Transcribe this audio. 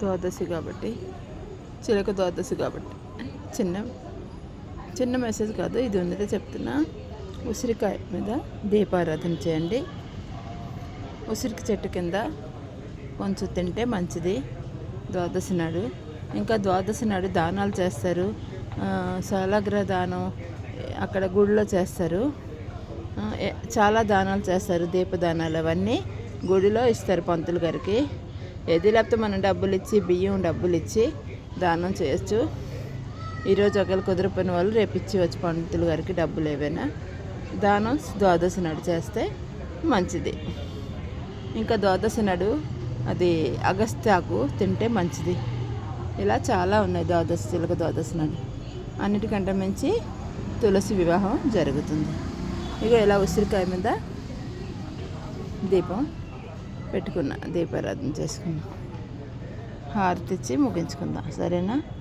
ద్వాదశి కాబట్టి, చిలక ద్వాదశి కాబట్టి చిన్న చిన్న మెసేజ్ కాదు, ఇది ఉన్నదే చెప్తున్నా. ఉసిరికాయ మీద దీపారాధన చేయండి. ఉసిరికి చెట్టు కింద కొంచెం తింటే మంచిది ద్వాదశి నాడు. ఇంకా ద్వాదశి నాడు దానాలు చేస్తారు. సాలగ్ర దానం అక్కడ గుడిలో చేస్తారు. చాలా దానాలు చేస్తారు. దీపదానాలు అవన్నీ గుడిలో ఇస్తారు పంతులు గారికి. ఏది లేకపోతే మనం డబ్బులు ఇచ్చి, బియ్యం డబ్బులు ఇచ్చి దానం చేయొచ్చు. ఈరోజు ఒకవేళ కుదిరిపోయిన వాళ్ళు రేపు ఇచ్చి పంతులు గారికి డబ్బులు ఏవైనా. దానం ద్వాదశి నాడు చేస్తే మంచిది. ఇంకా ద్వాదశి నాడు అది అగస్త్యాకు తింటే మంచిది. ఇలా చాలా ఉన్నాయి ద్వాదశి, చిలక ద్వాదశి నాడు. అన్నిటికంటే మించి తులసి వివాహం జరుగుతుంది. ఇక ఇలా ఉసిరికాయ మీద దీపం పెట్టుకున్నా, దీపారాధన చేసుకున్నాం, హారతి ఇచ్చి ముగించుకుందాం. సరేనా?